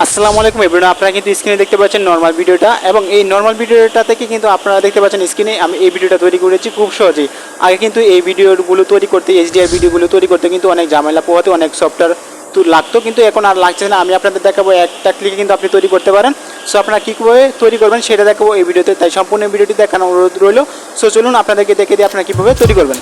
আসসালামু আলাইকুম এভরিওয়ান, আপনারা কিন্তু স্ক্রিনে দেখতে পাচ্ছেন নর্মাল ভিডিওটা, এবং এই নর্মাল ভিডিওটা থেকে কিন্তু আপনারা দেখতে পাচ্ছেন স্ক্রিনে আমি এই ভিডিওটা তৈরি করেছি খুব সহজেই। আগে কিন্তু এই ভিডিওগুলো তৈরি করতে, HDR ভিডিওগুলো তৈরি করতে কিন্তু অনেক ঝামেলা পোহাতে, অনেক সফটওয়্যার তো লাগতো, কিন্তু এখন আর লাগছে না। আমি আপনাদের দেখাবো একটা ক্লিকে কিন্তু আপনি তৈরি করতে পারেন। সো আপনারা কীভাবে তৈরি করবেন সেটা দেখাবো এই ভিডিওতে, তাই সম্পূর্ণ ভিডিওটি দেখানোর অনুরোধ রইল। সো চলুন আপনাদেরকে দেখে দিয়ে আপনারা কীভাবে তৈরি করবেন।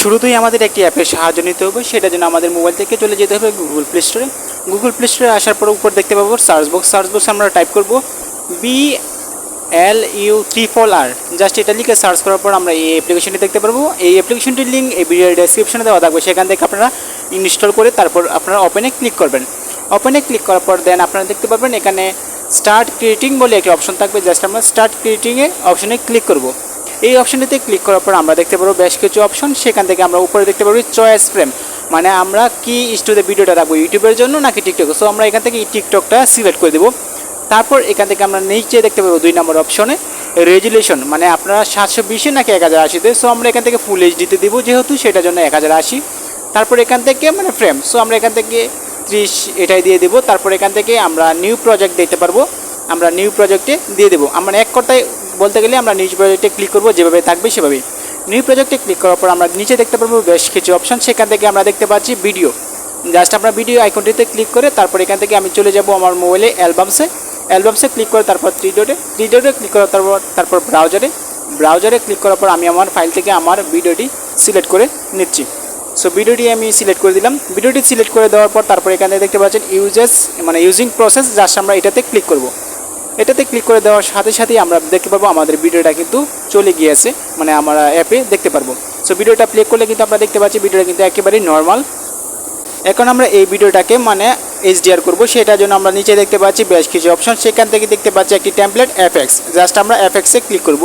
শুরুতেই আমাদের একটি অ্যাপের সাহায্য নিতে হবে। সেটার জন্য আমাদের মোবাইল থেকে চলে যেতে হবে গুগল প্লে স্টোরে। গুগল প্লে স্টোরে আসার পর উপর দেখতে পাবো সার্চ বক্সে আমরা টাইপ করব BLU34R। জাস্ট এটা লিখে সার্চ করার পর আমরা এই অ্যাপ্লিকেশনটি দেখতে পারবো। এই অ্যাপ্লিকেশনটির লিঙ্ক এই ভিডিওর ডেসক্রিপশনে দেওয়া থাকবে, সেখান থেকে আপনারা ইনস্টল করে তারপর আপনারা ওপেনে ক্লিক করবেন। ওপেনে ক্লিক করার পর দেন আপনারা দেখতে পারবেন এখানে স্টার্ট ক্রিয়েটিং বলে একটি অপশন থাকবে। জাস্ট আমরা স্টার্ট ক্রিয়েটিংয়ে অপশনে ক্লিক করব। এই অপশনটিতে ক্লিক করার পর আমরা দেখতে পারবো বেশ কিছু অপশন। সেখান থেকে আমরা উপরে দেখতে পারবো চয়েস ফ্রেম, মানে আমরা কি স্টুডিও ভিডিওটা রাখবো, ইউটিউবের জন্য নাকি টিকটকে। সো আমরা এখান থেকে টিকটকটা সিলেক্ট করে দেবো। তারপর এখান থেকে আমরা নিচে দেখতে পাবো 2 নম্বর অপশনে রেজুলেশন, মানে আপনারা 720 নাকি 1080-তে। সো আমরা এখান থেকে ফুল এইচডিতে দিব, যেহেতু সেটার জন্য 1080। তারপর এখান থেকে মানে ফ্রেম, সো আমরা এখান থেকে 30 এটাই দিয়ে দেবো। তারপর এখান থেকে আমরা নিউ প্রজেক্ট দিতে পারবো, আমরা নিউ প্রজেক্টে দিয়ে দেবো। আমরা এক কথায় বলতে গেলে আমরা নিউ প্রজেক্টে ক্লিক করবো, যেভাবে থাকবে সেভাবেই। নিউ প্রজেক্টে ক্লিক করার পর আমরা নিচে দেখতে পারবো বেশ কিছু অপশন। সেখান থেকে আমরা দেখতে পাচ্ছি ভিডিও। জাস্ট আমরা ভিডিও আইকনটিতে ক্লিক করে তারপর এখান থেকে আমি চলে যাব আমার মোবাইলে অ্যালবামসে ক্লিক করে তারপর থ্রি ডটে ক্লিক করার তারপর ব্রাউজারে ক্লিক করার পর আমি আমার ফাইল থেকে আমার ভিডিওটি সিলেক্ট করে নিচ্ছি। সো ভিডিওটি আমি সিলেক্ট করে দিলাম। ভিডিওটি সিলেক্ট করে দেওয়ার পর তারপর এখানে দেখতে পাচ্ছেন ইউজিং প্রসেস। জাস্ট আমরা এটাতে ক্লিক করব। এটাতে ক্লিক করে দেওয়ার সাথে সাথেই আমরা দেখতে পাবো আমাদের ভিডিওটা কিন্তু চলে গিয়েছে, মানে আমরা অ্যাপে দেখতে পারবো। সো ভিডিওটা প্লে করলে কিন্তু আমরা দেখতে পাচ্ছি ভিডিওটা কিন্তু একেবারেই নর্মাল। এখন আমরা এই ভিডিওটাকে মানে HDR করব, সেটার জন্য আমরা নিচে দেখতে পাচ্ছি বেশ কিছু অপশন। সেখান থেকে দেখতে পাচ্ছি একটি টেমপ্লেট FX। জাস্ট আমরা FX-এ ক্লিক করব।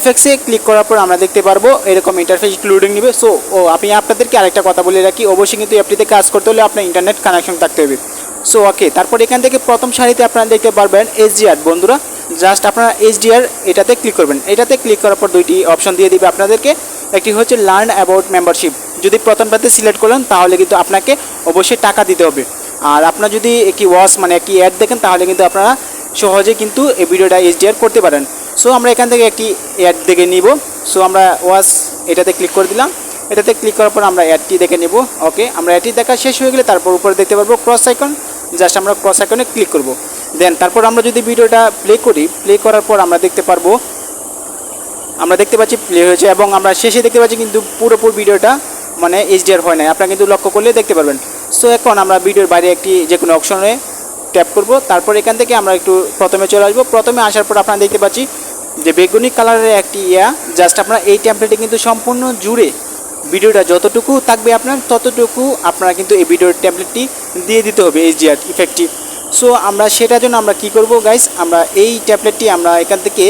FX-এ ক্লিক করার পর আমরা দেখতে পারবো এরকম ইন্টারফেস লোডিং নেবে। সো আমি আপনাদেরকে আরেকটা কথা বলে রাখি, অবশ্যই কিন্তু অ্যাপটিতে কাজ করতে হলে আপনার ইন্টারনেট কানেকশন থাকতে হবে। সো ওকে, তারপর এখান থেকে প্রথম সারিতে আপনারা দেখতে পারবেন HDR। বন্ধুরা জাস্ট আপনারা HDR এটাতে ক্লিক করবেন। এটাতে ক্লিক করার পর দুইটি অপশন দিয়ে দিবে আপনাদেরকে। একটি হচ্ছে লার্ন অ্যাবাউট মেম্বারশিপ। যদি প্রথমটাতে সিলেক্ট করেন তাহলে কিন্তু আপনাকে অবশ্যই টাকা দিতে হবে। আর আপনার যদি একটি একটি অ্যাড দেখেন তাহলে কিন্তু আপনারা সহজে কিন্তু এই ভিডিওটা HDR করতে পারেন। সো আমরা এখান থেকে একটি অ্যাড দেখে নিব। সো আমরা এটাতে ক্লিক করে দিলাম। এটাতে ক্লিক করার পর আমরা অ্যাডটি দেখে নেব। ওকে, আমরা অ্যাডটি দেখা শেষ হয়ে গেলে তারপর উপরে দেখতে পারবো ক্রস আইকন। জাস্ট আমরা ক্রস আইকনে ক্লিক করব। দেন তারপর আমরা যদি ভিডিওটা প্লে করার পর আমরা দেখতে পাচ্ছি প্লে হয়েছে, এবং আমরা শেষে দেখতে পাচ্ছি কিন্তু পুরোপুরি ভিডিওটা মানে HDR হয় না, আপনারা কিন্তু লক্ষ্য করলে দেখতে পারবেন। সো এখন আমরা ভিডিওর বাইরে একটি যে কোনো অপশনে ট্যাপ করব। তারপর এখান থেকে আমরা একটু প্রথমে চলে আসবো। প্রথমে আসার পর আপনারা দেখতে পাচ্ছি যে বেগুনি কালারের একটি জাস্ট আপনারা এই টেমপ্লেটে কিন্তু সম্পূর্ণ জুড়ে ভিডিওটা যতটুকু থাকবে আপনার ততটুকু আপনারা কিন্তু এই ভিডিওর টেমপ্লেটটি দিয়ে দিতে হবে HDR ইফেক্টিভ। সো আমরা সেটার জন্য আমরা কি করব গাইস, আমরা এই ট্যাবলেটটি আমরা এখান থেকে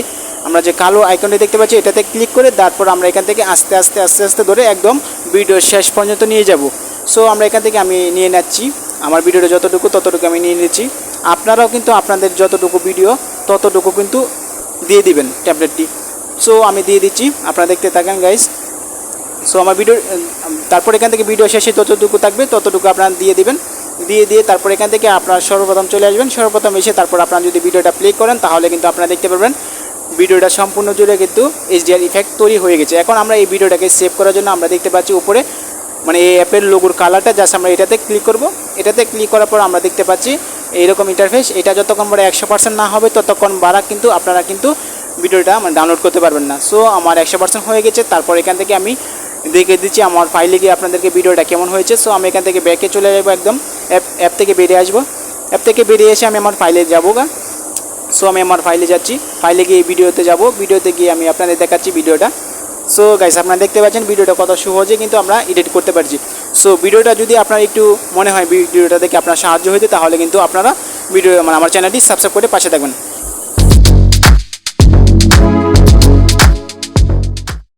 আমরা যে কালো আইকনটি দেখতে পাচ্ছি এটাতে ক্লিক করে তারপর আমরা এখান থেকে আস্তে আস্তে ধরে একদম ভিডিওর শেষ পর্যন্ত নিয়ে যাব। সো আমরা এখান থেকে আমি নিয়ে নিচ্ছি আমার ভিডিওটা ততটুকু আমি নিয়ে নিচ্ছি। আপনারাও কিন্তু আপনাদের যতটুকু ভিডিও ততটুকু কিন্তু দিয়ে দিবেন ট্যাবলেটটি। সো আমি দিয়ে দিচ্ছি, আপনারা দেখতে থাকেন গাইস। সো আমার ভিডিও তারপর এখান থেকে ভিডিও শেষে যতটুকু থাকবে ততটুকু আপনারা দিয়ে দিবেন। দিয়ে তারপর এখান থেকে আপনারা সর্বপ্রথম চলে আসবেন। সর্বপ্রথম এসে তারপর আপনারা যদি ভিডিওটা প্লে করেন তাহলে কিন্তু আপনারা দেখতে পারবেন ভিডিওটা সম্পূর্ণ জুড়ে কিন্তু HDR ইফেক্ট তৈরি হয়ে গেছে। এখন আমরা এই ভিডিওটাকে সেভ করার জন্য আমরা দেখতে পাচ্ছি উপরে মানে এই অ্যাপের লোগোর কালারটা, জাস্ট আমরা এটাতে ক্লিক করব। এটাতে ক্লিক করার পর আমরা দেখতে পাচ্ছি এইরকম ইন্টারফেস। এটা যতক্ষণ পরে 100% না হবে ততক্ষণ কিন্তু আপনারা কিন্তু ভিডিওটা ডাউনলোড করতে পারবেন না। সো আমার 100% হয়ে গেছে। তারপর এখান থেকে আমি দেখে দিচ্ছি আমার ফাইলে গিয়ে আপনাদেরকে ভিডিওটা কেমন হয়েছে। সো আমি এখান থেকে ব্যাকে চলে যাবো, একদম অ্যাপ থেকে বেরিয়ে আসবো। অ্যাপ থেকে বেরিয়ে এসে আমি আমার ফাইলে যাবো। সো আমি আমার ফাইলে যাচ্ছি, ফাইলে গিয়ে ভিডিওতে যাব। ভিডিওতে গিয়ে আমি আপনাদের দেখাচ্ছি ভিডিওটা। সো গাইস আপনারা দেখতে পাচ্ছেন ভিডিওটা কত সহজে কিন্তু আমরা এডিট করতে পারছি। সো ভিডিওটা যদি আপনার একটু মনে হয় ভিডিওটা দেখে আপনার সাহায্য হয়েছে তাহলে কিন্তু আপনারা আমার চ্যানেলটি সাবস্ক্রাইব করে পাশে থাকবেন।